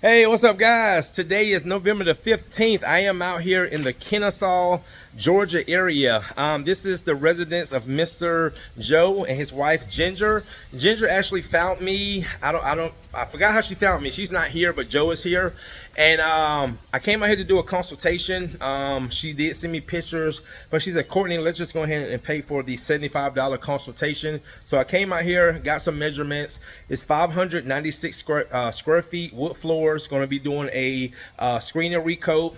Hey, what's up, guys? Today is November the 15th. I am out here in the Kennesaw, Georgia area. This is the residence of Mr. Joe and his wife Ginger. Ginger actually found me. I forgot how she found me. She's not here, but Joe is here. And I came out here to do a consultation. She did send me pictures, but she said, Courtney, let's just go ahead and pay for the $75 consultation. So I came out here, got some measurements. It's 596 square feet, wood floors. Going to be doing a screen and recoat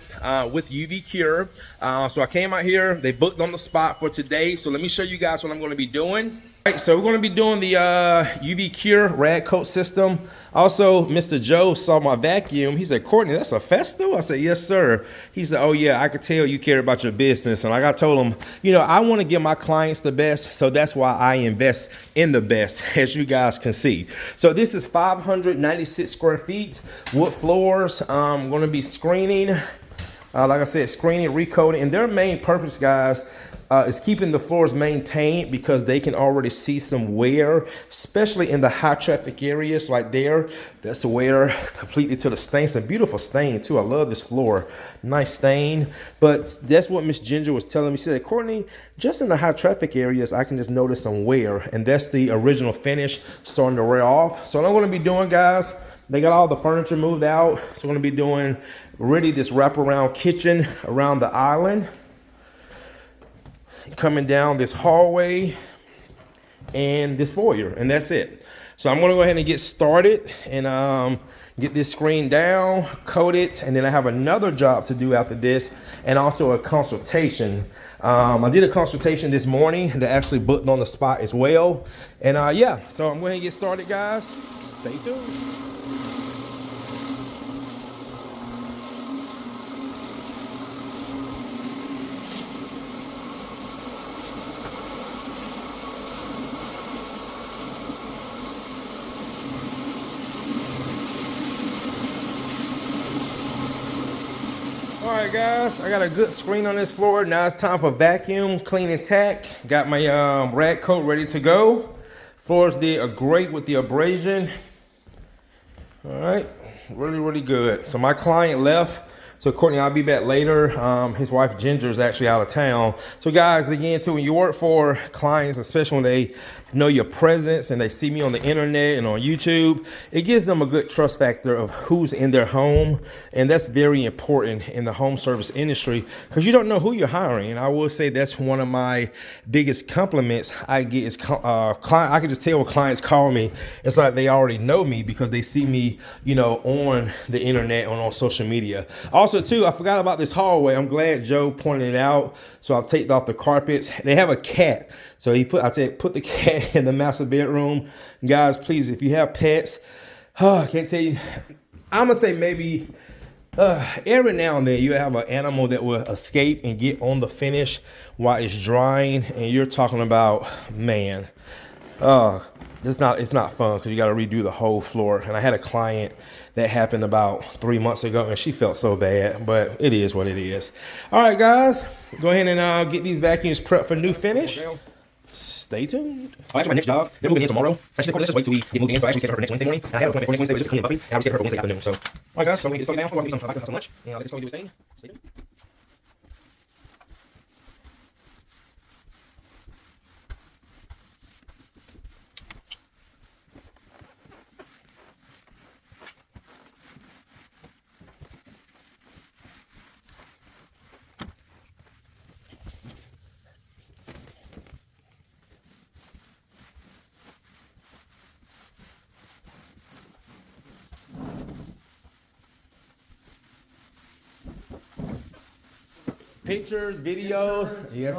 with UV cure. So I came out here. They booked on the spot for today. So let me show you guys what I'm going to be doing. All right, so we're going to be doing the UV cure rag coat system. Also, Mr. Joe saw my vacuum. He said, Courtney, that's a Festo? I said, yes, sir. He said, oh, yeah, I could tell you care about your business. And like I told him, you know, I want to give my clients the best. So that's why I invest in the best, as you guys can see. So this is 596 square feet, wood floors. I'm going to be screening. Like I said, screening, recoating, and their main purpose, guys, is keeping the floors maintained because they can already see some wear, especially in the high traffic areas like there. That's the wear completely to the stain. Some beautiful stain too. I love this floor. Nice stain. But that's what Miss Ginger was telling me. She said, Courtney, just in the high traffic areas, I can just notice some wear. And that's the original finish starting to wear off. So what I'm going to be doing, guys, they got all the furniture moved out. So I'm going to be doing really this wraparound kitchen around the island, coming down this hallway and this foyer, and that's it. So I'm going to go ahead and get started and get this screen down, coat it, and then I have another job to do after this, and also a consultation. I did a consultation this morning that actually booked on the spot as well. And yeah, so I'm going to get started, guys. Stay tuned. All right, guys, I got a good screen on this floor. Now it's time for vacuum, clean and tack. Got my rag coat ready to go. Floors did great with the abrasion. All right, really good. So my client left. So Courtney, I'll be back later. His wife Ginger is actually out of town. So guys, again, too, when you work for clients, especially when they know your presence and they see me on the internet and on YouTube, it gives them a good trust factor of who's in their home. And that's very important in the home service industry because you don't know who you're hiring. And I will say that's one of my biggest compliments I get is I can just tell when clients call me, it's like they already know me because they see me, you know, on the internet, on social media. Also, too, I forgot about this hallway. I'm glad Joe pointed it out. So I've taken off the carpets. They have a cat. So I said, put the cat in the master bedroom. Guys, please, if you have pets, I can't tell you. I'm going to say maybe every now and then you have an animal that will escape and get on the finish while it's drying. And you're talking about, man, it's not fun because you got to redo the whole floor. And I had a client that happened about 3 months ago, and she felt so bad, but it is what it is. All right, guys, go ahead and get these vacuums prepped for new finish. Stay tuned. Oh, actually, my next job, they're moving in tomorrow. I said, let's just wait till we get moved in. So I actually scheduled her for next Wednesday morning. And I had an appointment for next Wednesday, which is just to clean Buffy. And I was scheduled her for Wednesday afternoon. So, all right, guys, so we get this down. We'll get some have some lunch. And I'll let this go do its thing. Stay tuned. Pictures, videos. Yeah.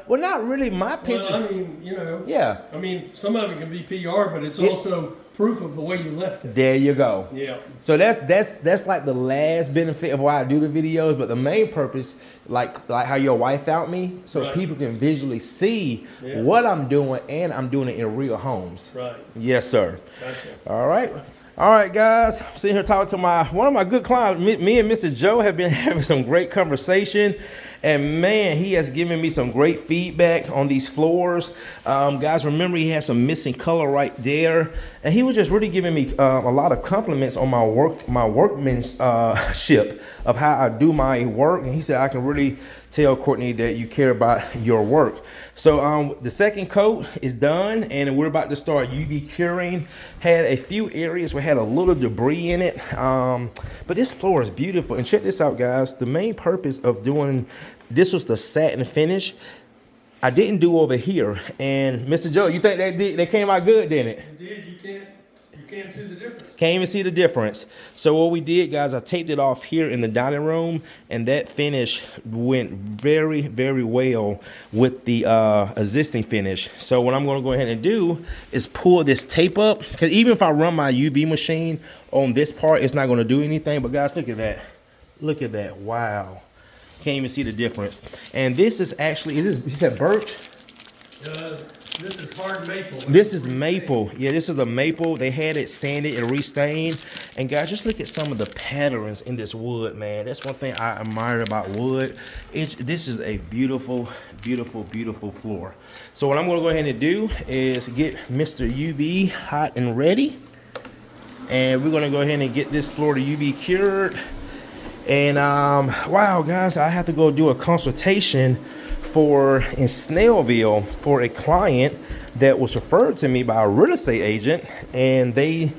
Well, not really my picture. Well, I mean, you know. Yeah. I mean, some of it can be PR, but it's also proof of the way you left it. There you go. Yeah. So that's like the last benefit of why I do the videos, but the main purpose, like how your wife found me, so Right. people can visually see what I'm doing, and I'm doing it in real homes. Right. Yes, sir. Gotcha. All right. All right, guys. I'm sitting here talking to one of my good clients. Me and Mr. Joe have been having some great conversation. And man, he has given me some great feedback on these floors. Guys, remember he had some missing color right there. And he was just really giving me a lot of compliments on my workmanship of how I do my work. And he said, I can really tell, Courtney, that you care about your work. So the second coat is done, and we're about to start UV curing. Had a few areas where had a little debris in it, but this floor is beautiful. And check this out, guys. The main purpose of doing this was the satin finish. I didn't do over here. And Mr. Joe, you think they came out good, didn't it? It did. You can't see the difference. Can't even see the difference. So what we did, guys, I taped it off here in the dining room, and that finish went very, very well with the existing finish. So what I'm going to go ahead and do is pull this tape up, because even if I run my UV machine on this part, it's not going to do anything. But guys, look at that. Look at that. Wow. Can't even see the difference. And this is actually, is this, you said birch? This is hard maple. This is maple. Yeah, this is a maple. They had it sanded and restained. And guys, just look at some of the patterns in this wood, man. That's one thing I admire about wood. This is a beautiful, beautiful, beautiful floor. So what I'm going to go ahead and do is get Mr. UV hot and ready. And we're going to go ahead and get this floor to UV cured. And wow, guys, I have to go do a consultation in Snellville for a client that was referred to me by a real estate agent, and a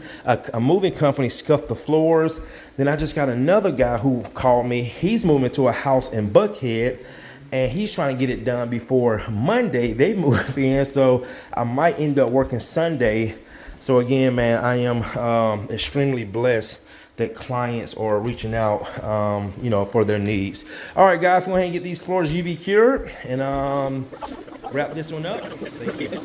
moving company scuffed the floors. Then I just got another guy who called me. He's moving to a house in Buckhead, and he's trying to get it done before Monday they move in, so I might end up working Sunday. So again, man, I am extremely blessed that clients are reaching out, you know, for their needs. All right, guys, go ahead and get these floors UV cured and wrap this one up. Stay tuned.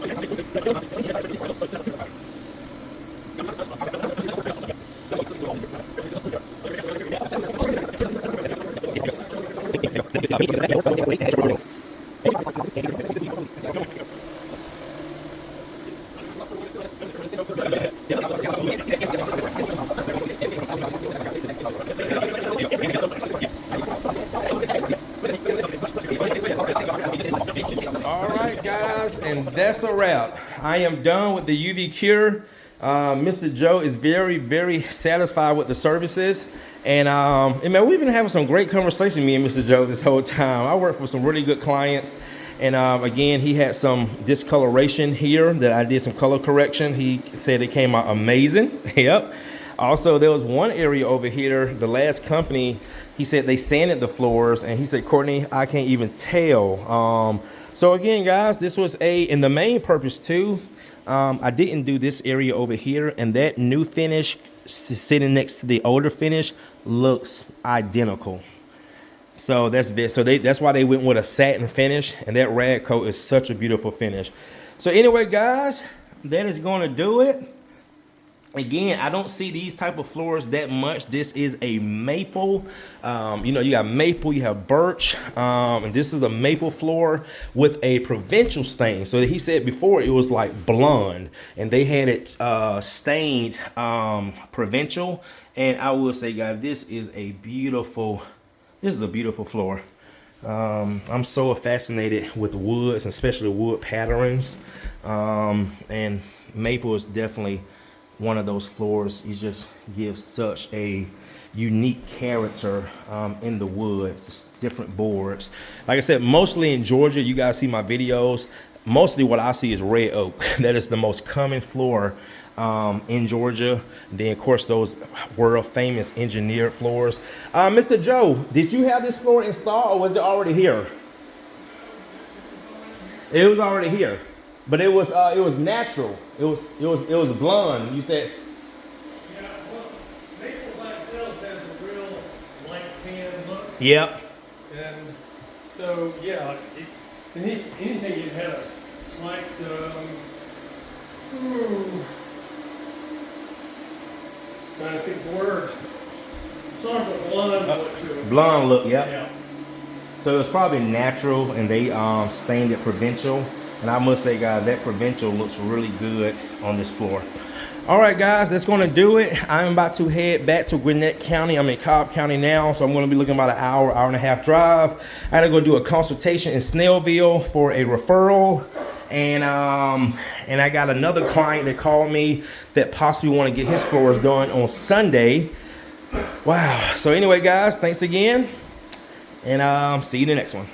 All right, guys, and that's a wrap. I am done with the UV cure. Mr. Joe is very, very satisfied with the services. And man, we've been having some great conversation, me and Mr. Joe, this whole time. I work for some really good clients. And again, he had some discoloration here that I did some color correction. He said it came out amazing. Yep. Also, there was one area over here, the last company, he said they sanded the floors, and he said, Courtney, I can't even tell. So again, guys, this was and the main purpose too, I didn't do this area over here, and that new finish sitting next to the older finish looks identical. So that's why they went with a satin finish, and that rag coat is such a beautiful finish. So anyway, guys, that is going to do it. Again, I don't see these type of floors that much. This is a maple. You know, you got maple, you have birch, and this is a maple floor with a provincial stain. So he said before it was like blonde, and they had it stained provincial. And I will say, guys, this is a beautiful floor. I'm so fascinated with woods, especially wood patterns, and maple is definitely one of those floors. It just gives such a unique character in the woods. Just different boards. Like I said, mostly in Georgia, you guys see my videos, mostly what I see is red oak. That is the most common floor in Georgia. Then of course those world famous engineered floors. Mr. Joe, did you have this floor installed, or was it already here? It was already here. But it was natural. It was blonde. You said. Yeah, well, maple by itself has a real light tan look. Yep. And so yeah, anything it had a slight trying to think the word. Sort of a blonde look to it. Blonde look. Yep. Yeah. So it was probably natural, and they stained it provincial. And I must say, guys, that provincial looks really good on this floor. All right, guys, that's going to do it. I'm about to head back to Gwinnett County. I'm in Cobb County now, so I'm going to be looking about an hour and a half drive. I got to go do a consultation in Snellville for a referral. And I got another client that called me that possibly want to get his floors done on Sunday. Wow. So anyway, guys, thanks again. And see you in the next one.